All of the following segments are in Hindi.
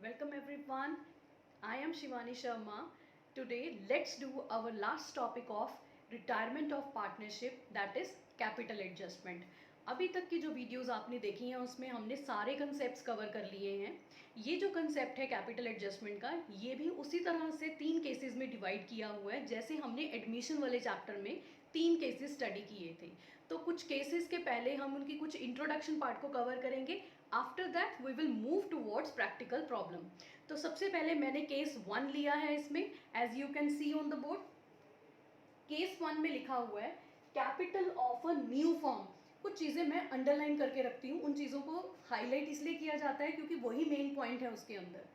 Welcome everyone. I am Shivani Sharma. Today let's do our last topic of retirement of partnership, that is capital adjustment. अभी तक की जो वीडियोस आपने देखी हैं उसमें हमने सारे कंसेप्ट्स कवर कर लिए हैं. ये जो कंसेप्ट है कैपिटल एडजस्टमेंट का, ये भी उसी तरह से 3 केसेस में डिवाइड किया हुआ है जैसे हमने एडमिशन वाले चैप्टर में 3 केसेस स्टडी किए थे. तो कुछ केसेस के पहले हम उनकी कुछ इंट्रोडक्शन पार्ट को कवर करेंगे. After that we will move towards practical problem. तो सबसे पहले मैंने केस 1 लिया है इसमें, as you can see on the board. Case 1 में लिखा हुआ है capital of a new firm. कुछ चीज़ें मैं अंडरलाइन करके रखती हूँ, उन चीज़ों को हाईलाइट इसलिए किया जाता है क्योंकि वही मेन पॉइंट है उसके अंदर.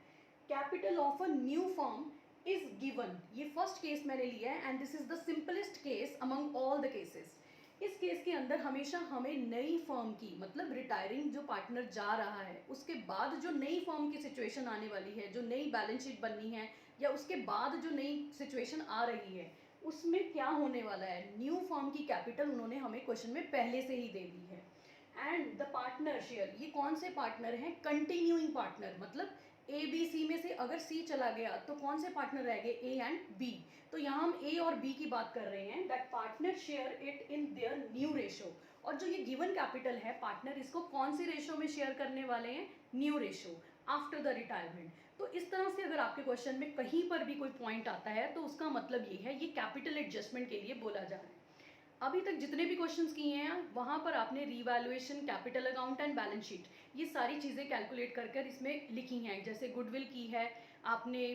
Capital of a new firm is given. ये फर्स्ट केस मैंने लिया है and this is the simplest case among all the cases. इस केस के अंदर हमेशा हमें नई फर्म की, मतलब रिटायरिंग जो पार्टनर जा रहा है उसके बाद जो नई फर्म की सिचुएशन आने वाली है, जो नई बैलेंस शीट बननी है या उसके बाद जो नई सिचुएशन आ रही है, उसमें क्या होने वाला है. न्यू फर्म की कैपिटल उन्होंने हमें क्वेश्चन में पहले से ही दे दी है. एंड द पार्टनर शेयर, ये कौन से पार्टनर हैं? Continuing partner. मतलब ए बी सी में से अगर सी चला गया तो कौन से पार्टनर रह गए? A and B. तो यहाँ हम ए और बी की बात कर रहे हैं. That partner share it in their new ratio. और जो ये गिवन कैपिटल है, पार्टनर इसको कौन सी रेशो में शेयर करने वाले हैं? New ratio after the retirement. तो इस तरह से अगर आपके क्वेश्चन में कहीं पर भी कोई पॉइंट आता है तो उसका मतलब ये है, ये कैपिटल एडजस्टमेंट के लिए बोला जा रहा है. अभी तक जितने भी क्वेश्चंस किए हैं वहाँ पर आपने revaluation, capital account and balance sheet, ये सारी चीज़ें कैलकुलेट कर कर इसमें लिखी हैं. जैसे गुडविल की है आपने,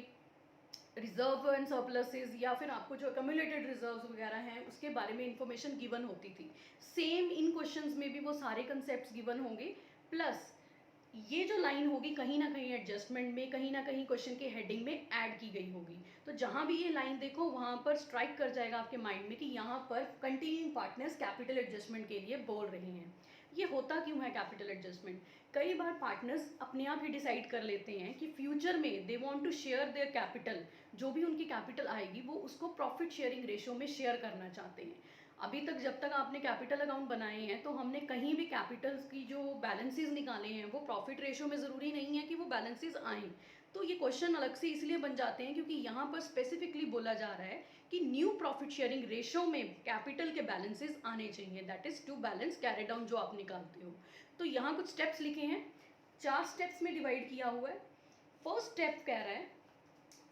रिजर्व एंड सरप्लसेस, या फिर आपको जो अक्यूमुलेटेड रिजर्व्स वगैरह हैं उसके बारे में इंफॉर्मेशन गिवन होती थी. सेम इन क्वेश्चंस में भी वो सारे कंसेप्ट्स गिवन होंगे. प्लस ये जो लाइन होगी कहीं ना कहीं एडजस्टमेंट में, कहीं ना कहीं क्वेश्चन के हेडिंग में ऐड की गई होगी. तो जहाँ भी ये लाइन देखो वहाँ पर स्ट्राइक कर जाएगा आपके माइंड में कि यहाँ पर कंटिन्यूइंग पार्टनर्स कैपिटल एडजस्टमेंट के लिए बोल रहे हैं. ये होता क्यों है कैपिटल एडजस्टमेंट? कई बार पार्टनर्स अपने आप ही डिसाइड कर लेते हैं कि फ्यूचर में they want to share their capital, जो भी उनकी कैपिटल आएगी वो उसको प्रॉफिट शेयरिंग रेशो में शेयर करना चाहते हैं. अभी तक जब तक आपने कैपिटल अकाउंट बनाए हैं तो हमने कहीं भी कैपिटल्स की जो बैलेंसेस निकाले हैं वो प्रॉफिट रेशो में ज़रूरी नहीं है कि वो बैलेंसेस आएँ. तो ये क्वेश्चन अलग से इसलिए बन जाते हैं क्योंकि यहाँ पर स्पेसिफिकली बोला जा रहा है कि न्यू प्रॉफिट शेयरिंग रेशो में कैपिटल के बैलेंसेस आने चाहिए. That is to balance carry down जो आप निकालते हो. तो यहाँ कुछ स्टेप्स लिखे हैं, 4 स्टेप्स में डिवाइड किया हुआ है. फर्स्ट स्टेप कह रहा है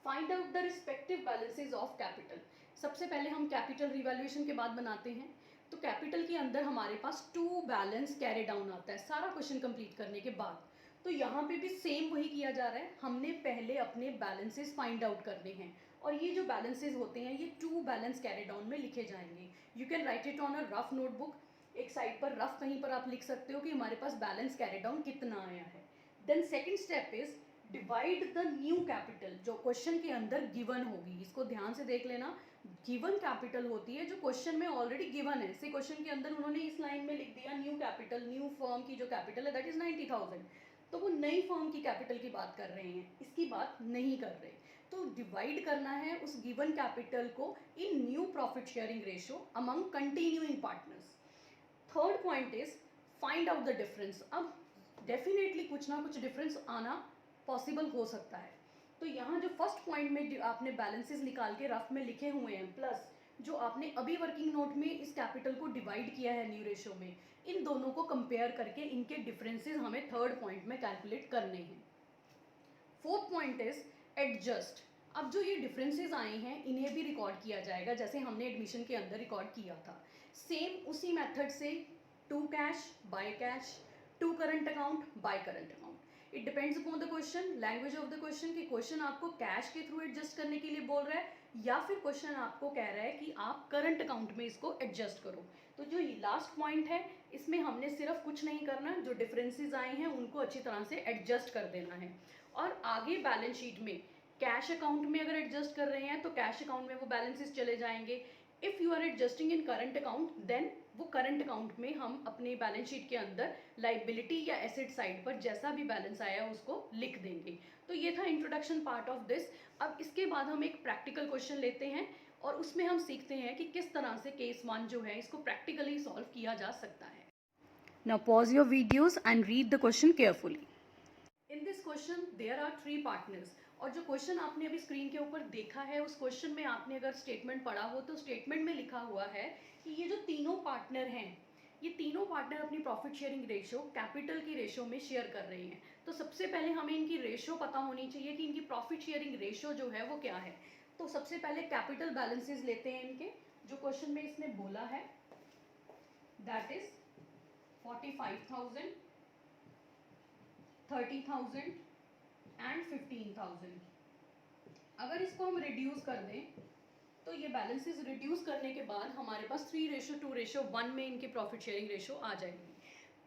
find out the respective balances of capital. सबसे पहले हम कैपिटल रिवैल्यूएशन के बाद बनाते हैं. तो कैपिटल के अंदर हमारे पास टू बैलेंस कैरी डाउन आता है सारा क्वेश्चन कंप्लीट करने के बाद. तो यहाँ पे भी सेम वही किया जा रहा है, हमने पहले अपने बैलेंसेस फाइंड आउट करने हैं. और ये जो बैलेंसेज होते हैं ये टू बैलेंस कैरी डाउन में लिखे जाएंगे. You can write it on a rough notebook. एक साइड पर रफ कहीं पर आप लिख सकते हो कि हमारे पास बैलेंस कैरी डाउन कितना आया है. Then second step is divide the new capital, जो क्वेश्चन के अंदर गिवन होगी. इसको ध्यान से देख लेना. गिवन कैपिटल होती है जो क्वेश्चन में ऑलरेडी गिवन है. से क्वेश्चन के अंदर उन्होंने इस लाइन में लिख दिया न्यू कैपिटल, न्यू फर्म की जो कैपिटल है दैट इज 90,000. तो वो नई फर्म की कैपिटल की बात कर रहे हैं, इसकी बात नहीं कर रहे. तो डिवाइड करना है उस गिवन कैपिटल को in new profit sharing ratio among continuing partners. Third point is find out the difference. अब डेफिनेटली कुछ ना कुछ डिफरेंस आना पॉसिबल हो सकता है. तो यहाँ जो फर्स्ट पॉइंट में आपने बैलेंसेस निकाल के रफ में लिखे हुए हैं, प्लस जो आपने अभी वर्किंग नोट में इस कैपिटल को डिवाइड किया है न्यू रेशो में, इन दोनों को कंपेयर करके इनके डिफरेंसेस हमें थर्ड पॉइंट में कैलकुलेट करने हैं. Fourth point is adjust. अब जो ये डिफरेंसेस आए हैं इन्हें भी रिकॉर्ड किया जाएगा जैसे हमने एडमिशन के अंदर रिकॉर्ड किया था. सेम उसी मेथड से to cash by cash, to current account by current account. It depends upon the question, language of the question, कि क्वेश्चन आपको कैश के थ्रू एडजस्ट करने के लिए बोल रहा है या फिर क्वेश्चन आपको कह रहा है कि आप करंट अकाउंट में इसको एडजस्ट करो. तो जो लास्ट पॉइंट है इसमें हमने सिर्फ कुछ नहीं करना, जो डिफरेंसेस आए हैं उनको अच्छी तरह से एडजस्ट कर देना है. और आगे बैलेंस शीट में कैश अकाउंट में अगर एडजस्ट कर रहे हैं तो कैश अकाउंट में वो बैलेंसेस चले जाएंगे. If you are adjusting in current account then वो करंट अकाउंट में हम अपने बैलेंस शीट के अंदर लाइबिलिटी या एसेट साइड पर जैसा भी बैलेंस आया उसको लिख देंगे. तो ये था इंट्रोडक्शन पार्ट ऑफ दिस. अब इसके बाद हम एक प्रैक्टिकल क्वेश्चन लेते हैं और उसमें हम सीखते हैं कि किस तरह से केस 1 जो है इसको प्रैक्टिकली सॉल्व किया जा सकता है. Now pause your videos and read the question carefully. In this question there are 3 partners, और जो क्वेश्चन आपने अभी स्क्रीन के ऊपर देखा है उस क्वेश्चन में आपने अगर स्टेटमेंट पढ़ा हो तो स्टेटमेंट में लिखा हुआ है कि ये जो तीनों पार्टनर हैं, ये तीनों पार्टनर अपनी प्रॉफिट शेयरिंग रेशो कैपिटल की रेशो में शेयर कर रहे हैं। तो सबसे पहले हमें इनकी रेशो पता होनी चाहिए कि इनकी प्रॉफिट शेयरिंग रेशो जो है वो क्या है। तो सबसे पहले कैपिटल बैलेंसेस लेते हैं इनके, जो क्वेश्चन में इसने बोला है, दैट इज 45,000, 30,000 एंड 15,000। अगर इसको हम रिड्यूस कर दें तो ये बैलेंसेस रिड्यूस करने के बाद हमारे पास 3:2:1 में इनकी प्रॉफिट शेयरिंग रेशो आ जाएगी।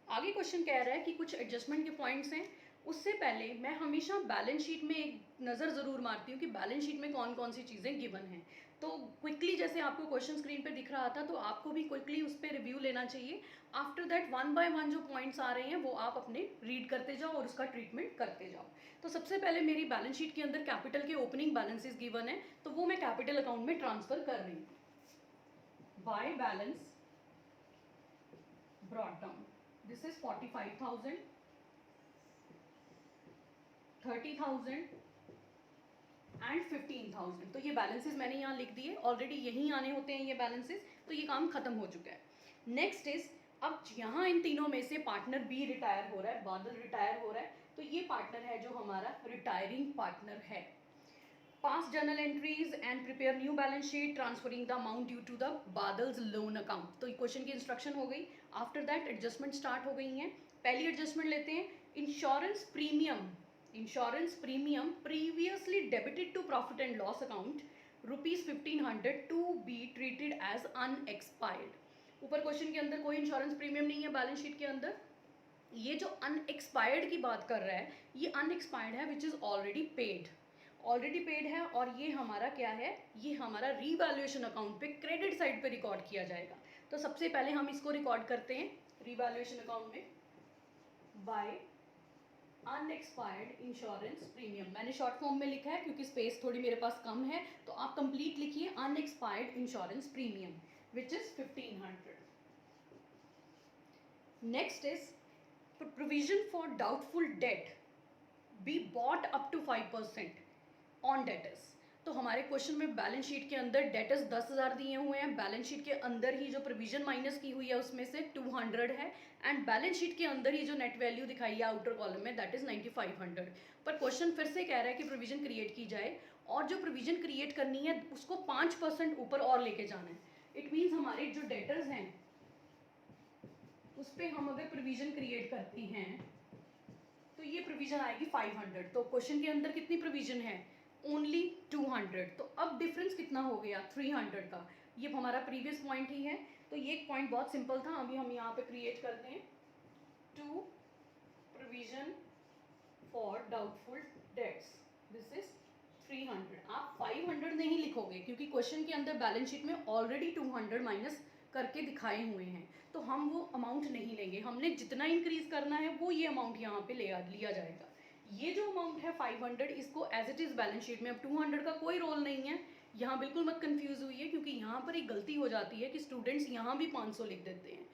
आगे क्वेश्चन कह रहा है कि कुछ एडजस्टमेंट के पॉइंट्स हैं। उससे पहले मैं हमेशा बैलेंस शीट में एक नज़र ज़रूर मारती हूँ कि बैलेंस शीट में कौन कौन सी चीज़ें गिवन हैं। तो क्विकली जैसे आपको क्वेश्चन स्क्रीन पे दिख रहा था तो आपको भी क्विकली उस पर रिव्यू लेना चाहिए। आफ्टर दैट 1 बाय 1 जो पॉइंट्स आ रहे हैं वो आप अपने रीड करते जाओ और उसका ट्रीटमेंट करते जाओ। तो सबसे पहले मेरी बैलेंस शीट के अंदर कैपिटल के ओपनिंग बैलेंसेस गिवन है, तो वो मैं कैपिटल अकाउंट में ट्रांसफर कर रही हूँ। By balance brought down, this is 45,000, 30,000 and 15,000। तो ये बैलेंसेस मैंने यहाँ लिख दिए, ऑलरेडी यहीं आने होते हैं ये बैलेंसेस, तो ये काम खत्म हो चुका है। नेक्स्ट इज, अब यहाँ इन तीनों में से पार्टनर बी रिटायर हो रहा है, बादल रिटायर हो रहा है, तो ये पार्टनर है जो हमारा रिटायरिंग पार्टनर है। Pass journal entries and prepare new balance sheet transferring the amount due to the Badal's loan account. तो क्वेश्चन की इंस्ट्रक्शन हो गई। आफ्टर दैट एडजस्टमेंट स्टार्ट हो गई हैं। पहली एडजस्टमेंट लेते हैं, insurance premium. Insurance premium previously debited to profit and loss account ₹1500 to be treated as unexpired. ऊपर क्वेश्चन के अंदर कोई इंश्योरेंस प्रीमियम नहीं है बैलेंस शीट के अंदर। ये जो अनएक्सपायर्ड की बात कर रहा है, ये अनएक्सपायर्ड है which is already paid, already paid है, और ये हमारा क्या है, ये हमारा रीवैल्यूएशन अकाउंट पे क्रेडिट साइड पे रिकॉर्ड किया जाएगा। तो सबसे पहले हम इसको रिकॉर्ड करते हैं रीवैल्यूएशन अकाउंट में, बाय अनएक्सपायर्ड इंश्योरेंस प्रीमियम। मैंने शॉर्ट फॉर्म में लिखा है क्योंकि स्पेस थोड़ी मेरे पास कम है, तो आप कंप्लीट लिखिए unexpired insurance premium which is 1500। Next is provision for doubtful debt be brought up to 5% on debtors. तो हमारे क्वेश्चन में बैलेंस शीट के अंदर डेटर्स 10,000 दिए हुए हैं, बैलेंस शीट के अंदर ही जो प्रोविजन माइनस की हुई है उसमें से 200 है, एंड बैलेंस शीट के अंदर ही जो नेट वैल्यू दिखाई है आउटर कॉलम में दैट इज 9500। पर क्वेश्चन फिर से कह रहा है कि प्रोविजन क्रिएट की जाए, और जो प्रोविजन क्रिएट करनी है उसको 5% ऊपर और लेके जाना है। इट मीन्स हमारे जो डेटर्स हैं उस पर हम अगर प्रोविजन क्रिएट करते हैं तो ये प्रोविजन आएगी 500। तो क्वेश्चन के अंदर कितनी प्रोविजन है, ओनली 200। तो अब डिफरेंस कितना हो गया, 300 का। ये हमारा प्रीवियस पॉइंट ही है, तो ये एक पॉइंट बहुत सिंपल था। अभी हम यहाँ पे क्रिएट करते हैं to provision for doubtful debts, this is 300। आप 500 नहीं लिखोगे क्योंकि क्वेश्चन के अंदर बैलेंस शीट में ऑलरेडी 200 माइनस करके दिखाए हुए हैं, तो हम वो अमाउंट नहीं लेंगे। हमने जितना इंक्रीज करना है वो ये अमाउंट यहाँ पे लिया जाएगा। ये जो अमाउंट है 500, इसको as it is balance sheet में, अब 200 का कोई रोल नहीं है यहाँ, बिल्कुल मत कंफ्यूज हुई है, क्योंकि यहाँ पर एक गलती हो जाती है कि स्टूडेंट्स यहाँ भी 500 लिख देते हैं।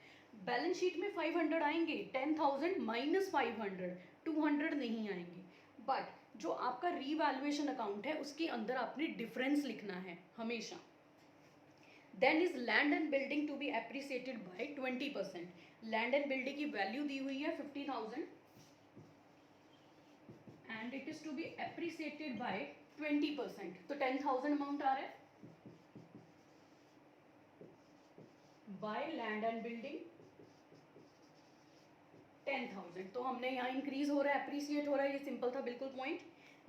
बैलेंस शीट में 500 आएंगे, 10,000 माइनस 500, 200 नहीं आएंगे। बट जो आपका रीवैल्यूएशन अकाउंट है उसके अंदर आपने डिफरेंस लिखना है हमेशा। Then is land and building to be appreciated by 20%। Land and building की वैल्यू दी हुई है 50,000 and it is to be appreciated by 20%। तो 10,000 अमाउंट आ रहा है बाय लैंड एंड बिल्डिंग 10,000। तो हमने यहाँ इंक्रीज हो रहा है, एप्रिसिएट हो रहा है, ये सिंपल था बिल्कुल point.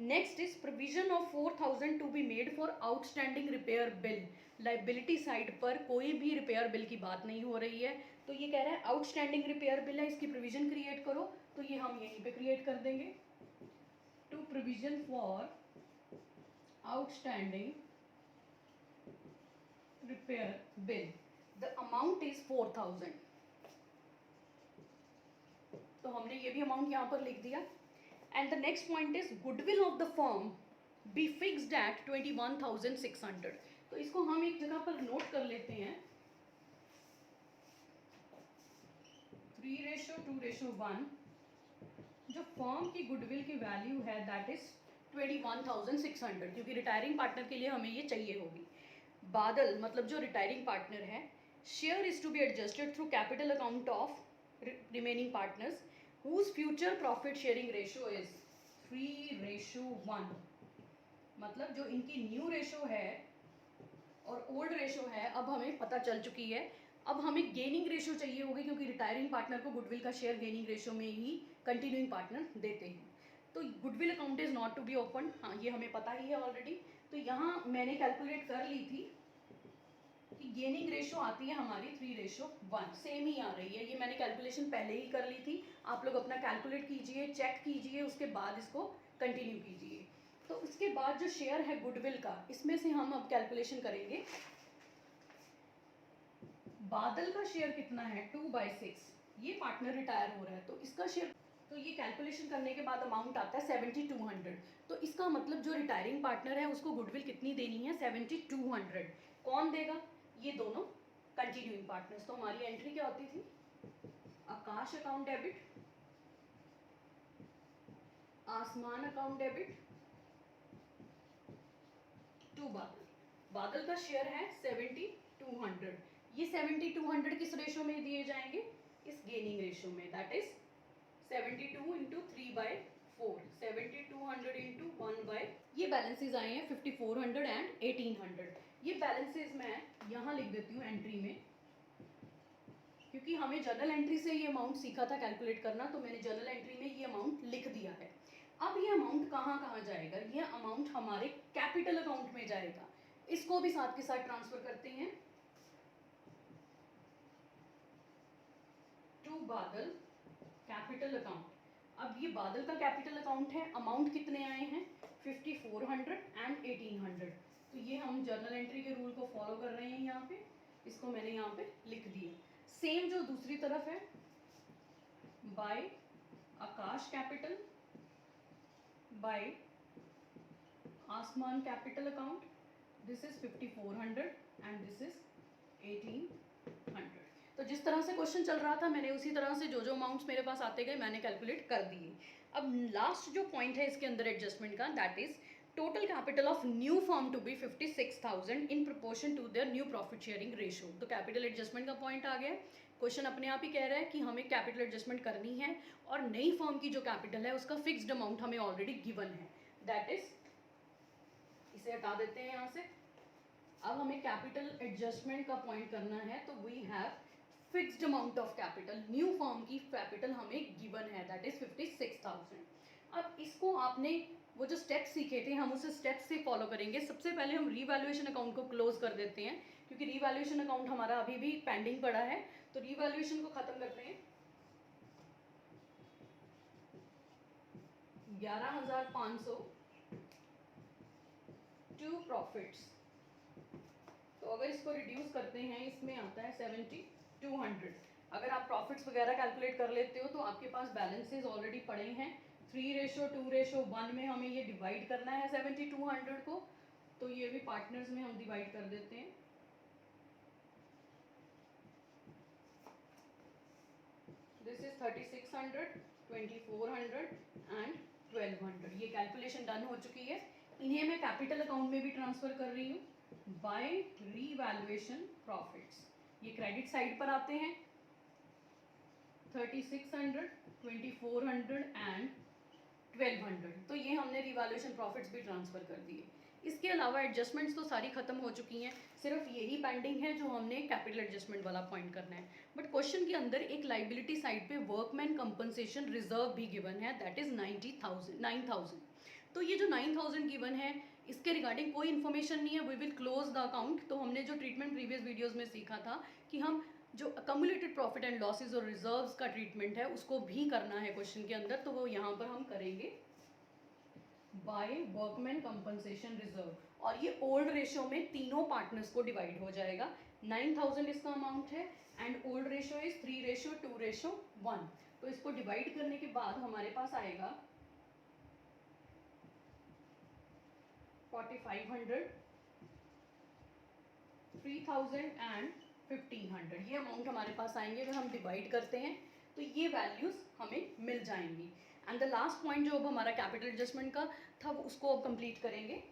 Next is provision of 4,000 to be made for outstanding repair bill. Liability side पर कोई भी रिपेयर बिल की बात नहीं हो रही है, तो ये कह रहा है आउटस्टैंडिंग रिपेयर बिल है, इसकी प्रोविजन क्रिएट करो। तो ये हम यहीं पे क्रिएट कर देंगे, to provision for outstanding repair bill, the amount is 4,000। तो हमने ये भी अमाउंट यहाँ पर लिख दिया। And the next point is goodwill of the firm be fixed at 21,600। तो इसको हम एक जगह पर नोट कर लेते हैं, 3:2:1 जो फर्म की गुडविल की वैल्यू है दैट इज 21,600, क्योंकि रिटायरिंग पार्टनर के लिए हमें ये चाहिए होगी। बादल मतलब जो रिटायरिंग पार्टनर है, share is to be adjusted through capital account of remaining partners whose future profit sharing ratio is 3:1। मतलब जो इनकी न्यू रेशो है और ओल्ड रेशो है, अब हमें पता चल चुकी है। अब हमें गेनिंग रेशो चाहिए होगी, क्योंकि रिटायरिंग पार्टनर को गुडविल का शेयर गेनिंग रेशो में ही कंटिन्यूइंग पार्टनर देते हैं। तो goodwill account is not to be open, हाँ ये हमें पता ही है ऑलरेडी। तो यहाँ मैंने कैलकुलेट कर ली थी कि गेनिंग रेशो आती है हमारी 3:1, सेम ही आ रही है। ये मैंने कैलकुलेशन पहले ही कर ली थी, आप लोग अपना कैलकुलेट कीजिए, चेक कीजिए, उसके बाद इसको कंटिन्यू कीजिए। तो उसके बाद जो शेयर है गुडविल का, इसमें से हम अब कैलकुलेशन करेंगे। बादल का शेयर कितना है 2/6, ये पार्टनर रिटायर हो रहा है तो इसका शेयर, तो ये कैलकुलेशन करने के बाद अमाउंट आता है 7200। तो इसका मतलब जो रिटायरिंग पार्टनर है उसको गुडविल कितनी देनी है 7200। कौन देगा? ये दोनों कंटिन्यूइंग पार्टनर्स। तो हमारी एंट्री क्या होती थी? आकाश अकाउंट डेबिट, आसमान अकाउंट डेबिट टू बादल। बादल का शेयर है 7200। ये 7200 किस रेशो में दिए जाएंगे? इस गेनिंग रेशो में, दैट इज 72 इंटू 3/4, 7200 इंटू 1/, ये बैलेंसेज आए हैं 5400 एंड 1800। ये बैलेंसेज मैं यहाँ लिख देती हूँ एंट्री में, क्योंकि हमें जर्नल एंट्री से ये अमाउंट सीखा था कैलकुलेट करना, तो मैंने जर्नल एंट्री में ये अमाउंट लिख दिया है। अब ये अमाउंट कहाँ कहाँ जाएगा? ये अमाउंट हमारे कैपिटल अकाउंट में जाएगा। इसको भी साथ के साथ ट्रांसफर करते हैं टू बादल कैपिटल अकाउंट। अब ये बादल का कैपिटल अकाउंट है, अमाउंट कितने आए हैं 5400 एंड 1800। तो ये हम जर्नल एंट्री के रूल को फॉलो कर रहे हैं यहाँ पे, इसको मैंने यहाँ पे लिख दिया। सेम जो दूसरी तरफ है, बाय आकाश कैपिटल बाय आसमान capital account, this is 5400 and this is 1800। तो जिस तरह से क्वेश्चन चल रहा था मैंने उसी तरह से जो जो अमाउंट्स मेरे पास आते गए मैंने कैलकुलेट कर दिए। अब लास्ट जो पॉइंट है इसके अंदर एडजस्टमेंट का, that is total capital of new firm to be 56,000 in proportion to their new profit sharing ratio. तो कैपिटल एडजस्टमेंट का पॉइंट आ गया। क्वेश्चन अपने आप ही कह रहा है कि हमें कैपिटल एडजस्टमेंट करनी है और नई फर्म की जो कैपिटल है उसका फिक्स्ड अमाउंट हमें ऑलरेडी गिवन है, दैट इज, इसे हटा देते हैं यहाँ से। अब हमें कैपिटल एडजस्टमेंट का पॉइंट करना है, तो we have fixed amount of capital, new firm की कैपिटल हमें गिवन है दैट इज 56,000। अब इसको आपने वो जो स्टेप्स सीखे थे हम उसे स्टेप्स से फॉलो करेंगे। सबसे पहले हम रीवैल्यूएशन अकाउंट को क्लोज कर देते हैं, क्योंकि रीवैल्यूएशन अकाउंट हमारा अभी भी पेंडिंग पड़ा है। तो रीवैल्यूएशन को खत्म करते हैं। 11,500 टू प्रॉफिट्स, तो अगर इसको रिड्यूस करते हैं इसमें आता है 7200। अगर आप प्रॉफिट्स वगैरह कैलकुलेट कर लेते हो तो आपके पास बैलेंसेस ऑलरेडी पड़े हैं। 3:2:1 में हमें ये डिवाइड करना है 7200 को, तो ये भी पार्टनर्स में हम डिवाइड कर देते हैं। This is 3600, 2400 and 1200। ये कैलकुलेशन डन हो चुकी है। इन्हें मैं कैपिटल अकाउंट में भी ट्रांसफर कर रही हूँ बाय रीवैल्यूएशन प्रॉफिट्स। ये क्रेडिट साइड पर आते हैं 3600, 2400 एंड 1200। तो ये हमने रिवैल्यूएशन प्रॉफिट्स भी ट्रांसफर कर दिए। इसके अलावा एडजस्टमेंट्स तो सारी खत्म हो चुकी हैं, सिर्फ यही पेंडिंग है जो हमने कैपिटल एडजस्टमेंट वाला पॉइंट करना है। बट क्वेश्चन के अंदर एक लाइबिलिटी साइड पे वर्कमैन कंपनसेशन रिजर्व भी गिवन है, दैट इज 9,000। तो ये जो 9,000 गिवन है इसके रिगार्डिंग कोई इन्फॉर्मेशन नहीं है, we will close the account. तो हमने जो ट्रीटमेंट प्रीवियस वीडियोज़ में सीखा था कि हम जो अकमुलेटेड प्रॉफिट एंड लॉसेज और रिजर्व्स का ट्रीटमेंट है उसको भी करना है क्वेश्चन के अंदर, तो वो यहाँ पर हम करेंगे बाय वर्कमैन कंपनसेशन रिजर्व। और ये ओल्ड रेशियो में तीनों पार्टनर्स को डिवाइड हो जाएगा। 9,000 इसका अमाउंट है एंड ओल्ड रेशियो इज 3:2:1। तो इसको डिवाइड करने के बाद हमारे पास आएगा 4,500, 3,000 एंड 1,500। ये अमाउंट हमारे पास आएंगे। अगर हम डिवाइड करते हैं तो ये वैल्यूज हमें मिल जाएंगी। एंड द लास्ट पॉइंट जो अब हमारा कैपिटल एडजस्टमेंट का था वो उसको अब कंप्लीट करेंगे।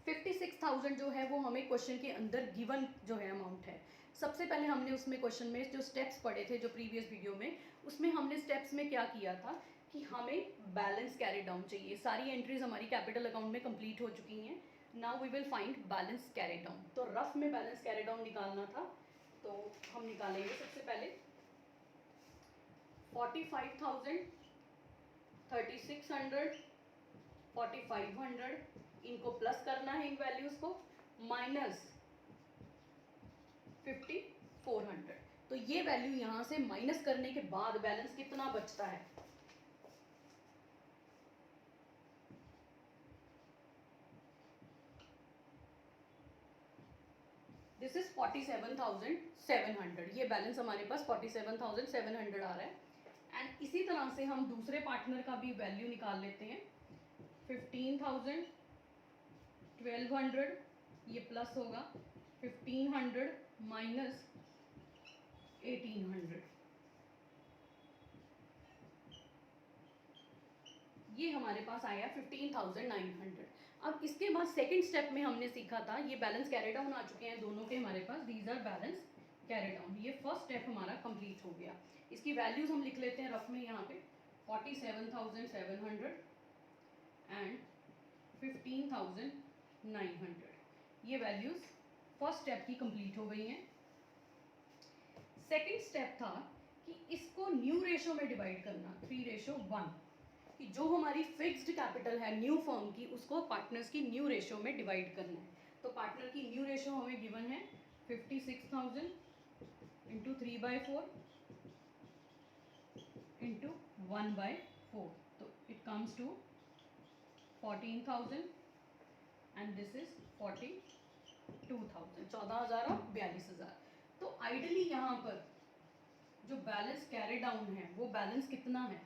56,000 जो है वो हमें क्वेश्चन के अंदर गिवन जो है अमाउंट है। सबसे पहले हमने उसमें क्वेश्चन में जो स्टेप्स पढ़े थे जो प्रीवियस वीडियो में, उसमें हमने स्टेप्स में क्या किया था कि हमें बैलेंस कैरी डाउन चाहिए। सारी एंट्रीज हमारी कैपिटल अकाउंट में कंप्लीट हो चुकी हैं। Now we will find balance carry down. तो रफ में बैलेंस कैरी डाउन निकालना था, तो हम निकालेंगे सबसे पहले 45,000, 3600, 4500, इनको प्लस करना है इन वैल्यूज को, माइनस 5400। तो ये वैल्यू यहां से माइनस करने के बाद बैलेंस कितना बचता है, दिस इज 47,700। ये बैलेंस हमारे पास 47,700 आ रहा है। एंड इसी तरह से हम दूसरे पार्टनर का भी वैल्यू निकाल लेते हैं। 15,000, 1200, ये प्लस होगा, 1500 माइनस 1800, ये हमारे पास आया 15,900। अब इसके बाद सेकंड स्टेप में हमने सीखा था, ये बैलेंस कैरी डाउन आ चुके हैं दोनों के हमारे पास, these are balance carry down. ये फर्स्ट स्टेप हमारा कंप्लीट हो गया। इसकी वैल्यूज हम लिख लेते हैं रफ में यहाँ पे, 47,700 एंड 15,900। ये वैल्यूज फर्स्ट स्टेप की कंप्लीट हो गई हैं। सेकंड स्टेप था कि इसको न्यू रेशो में डिवाइड करना, 3:1, कि जो हमारी फिक्स्ड कैपिटल है न्यू फर्म की उसको पार्टनर्स की न्यू रेशो में डिवाइड करना है। तो पार्टनर की न्यू रेशो हमें गिवन है 56,000 इंटू 3/4 इंटू 1/4, तो it comes to 14,000 and this is 42,000, 14,000 और 42,000। तो आइडली यहाँ पर जो बैलेंस कैरी डाउन है वो बैलेंस कितना है,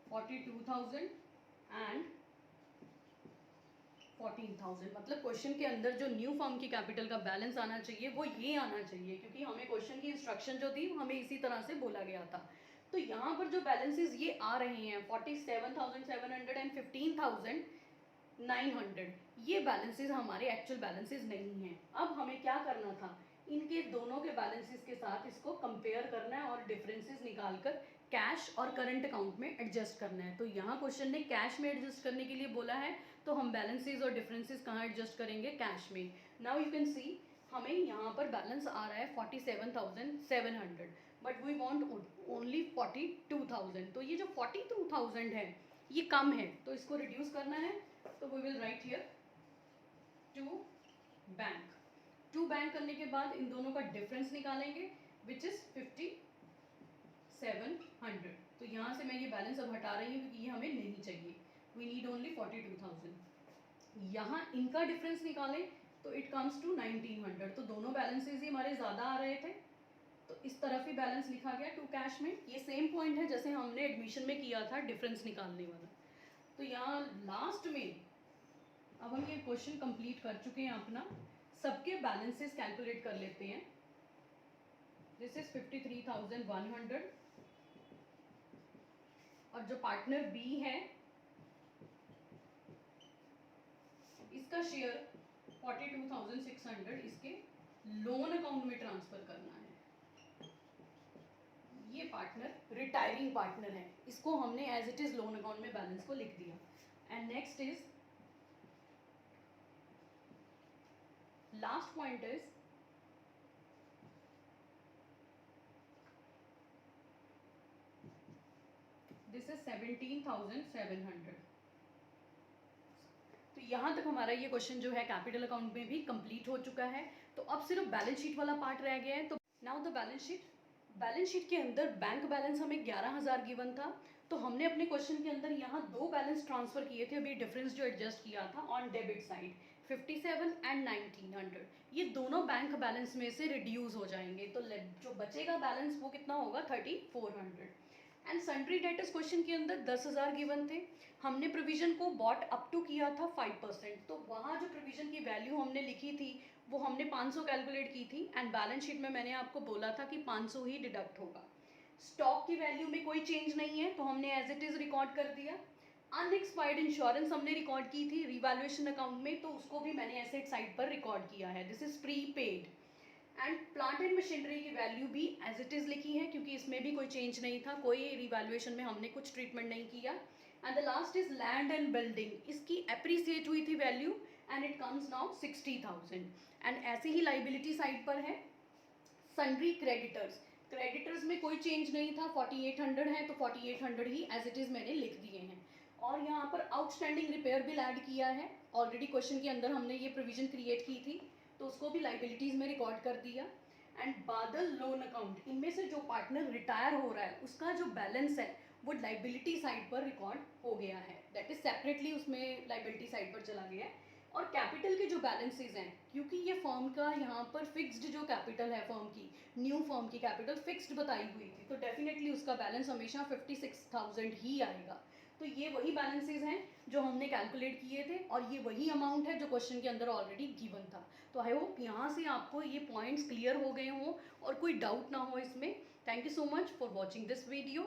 42,000 एंड 14,000। मतलब क्वेश्चन के अंदर जो न्यू फर्म की कैपिटल का बैलेंस आना चाहिए वो ये आना चाहिए, क्योंकि हमें क्वेश्चन की इंस्ट्रक्शन जो थी हमें इसी तरह से बोला गया था। तो यहाँ पर जो बैलेंसेस ये आ रहे हैं 47,700 एंड 15,900, ये बैलेंसेस हमारे एक्चुअल बैलेंसेस नहीं हैं। अब हमें क्या करना था, इनके दोनों के बैलेंसेस के साथ इसको कंपेयर करना है और डिफरेंसेस निकालकर कैश और करंट अकाउंट में एडजस्ट करना है। तो यहाँ क्वेश्चन ने कैश में एडजस्ट करने के लिए बोला है, तो हम बैलेंसेस और डिफरेंसेस कहाँ एडजस्ट करेंगे, कैश में। नाउ यू कैन सी हमें यहाँ पर बैलेंस आ रहा है 47,700, बट वी वांट ओनली 42,000। तो ये जो 42,000 है ये कम है, तो इसको रिड्यूस करना है। तो we will write here to bank. To bank करने के बाद इन दोनों का डिफरेंस निकालेंगे विच इज 5700। तो यहाँ से मैं ये बैलेंस अब हटा रही हूँ क्योंकि ये हमें नहीं चाहिए, वी नीड ओनली 42,000। यहाँ इनका डिफरेंस निकालें तो इट कम्स टू 1900। तो दोनों बैलेंसेज ही हमारे ज़्यादा आ रहे थे, तो इस तरफ ही बैलेंस लिखा गया टू कैश में। ये सेम पॉइंट है जैसे हमने एडमिशन में किया था डिफरेंस निकालने वाला। तो यहाँ लास्ट में अब हम ये क्वेश्चन कंप्लीट कर चुके हैं अपना, सबके बैलेंसेस कैलकुलेट कर लेते हैं। दिस इज 53,100 और जो पार्टनर बी है इसका शेयर 42,600 इसके लोन अकाउंट में ट्रांसफर करना है। ये पार्टनर रिटायरिंग पार्टनर है, इसको हमने as it is loan account में बैलेंस को लिख दिया। And next is last point is this is 17,700। तो यहाँ तक हमारा ये क्वेश्चन जो है कैपिटल अकाउंट में भी कंप्लीट हो चुका है। तो अब सिर्फ बैलेंस शीट वाला पार्ट रह गया है। तो now the balance sheet. Balance sheet के अंदर बैंक बैलेंस हमें 11,000 गिवन था, तो हमने अपने क्वेश्चन के अंदर यहाँ दो बैलेंस ट्रांसफर किए थे, अभी डिफरेंस जो एडजस्ट किया था ऑन डेबिट साइड 57 एंड 1900। ये दोनों बैंक बैलेंस में से रिड्यूस हो जाएंगे, तो जो बचेगा बैलेंस वो कितना होगा 3400। एंड सन्ड्री डेटर्स क्वेश्चन के अंदर 10,000 गिवन थे, हमने प्रोविजन को बॉट अप टू किया था 5%, तो वहाँ जो प्रोविजन की वैल्यू हमने लिखी थी वो हमने 500 कैलकुलेट की थी। एंड बैलेंस शीट में मैंने आपको बोला था कि 500 ही डिडक्ट होगा। स्टॉक की वैल्यू में कोई चेंज नहीं है तो हमने एज इट इज रिकॉर्ड कर दिया। अनएक्सपायर्ड इंश्योरेंस हमने रिकॉर्ड की थी रिवैल्यूएशन अकाउंट में, तो उसको भी मैंने एसेट साइड पर रिकॉर्ड किया है, this is pre paid. And plant and machinery की वैल्यू भी एज इट इज लिखी है क्योंकि इसमें भी कोई चेंज नहीं था, कोई रिवैल्यूएशन में हमने कुछ ट्रीटमेंट नहीं किया। And the last is land and building, इसकी एप्रिसिएट हुई थी value and it comes now 60,000। And ऐसे ही लाइबिलिटी साइड पर है सन्ड्री क्रेडिटर्स, क्रेडिटर्स में कोई चेंज नहीं था, 4800 है तो 4800 ही एज इट इज़ मैंने लिख दिए हैं। और यहाँ पर आउटस्टैंडिंग रिपेयर बिल ऐड किया है, ऑलरेडी क्वेश्चन के अंदर हमने ये प्रोविजन क्रिएट की थी तो उसको भी लाइबिलिटीज़ में रिकॉर्ड कर दिया। एंड बादल लोन अकाउंट, इनमें से जो पार्टनर रिटायर हो रहा है उसका जो बैलेंस है वो लाइबिलिटी साइड पर रिकॉर्ड हो गया है, दैट इज सेपरेटली उसमें लाइबिलिटी साइड पर चला गया है। और कैपिटल के जो बैलेंसेज हैं, क्योंकि ये फर्म का यहाँ पर फिक्स्ड जो कैपिटल है फर्म की, न्यू फर्म की कैपिटल फिक्स्ड बताई हुई थी तो डेफिनेटली उसका बैलेंस हमेशा 56,000 ही आएगा। तो ये वही बैलेंसेज हैं जो हमने कैलकुलेट किए थे और ये वही अमाउंट है जो क्वेश्चन के अंदर ऑलरेडी गिवन था। तो आई होप यहाँ से आपको ये पॉइंट्स क्लियर हो गए हों और कोई डाउट ना हो इसमें। Thank you so much for watching this video.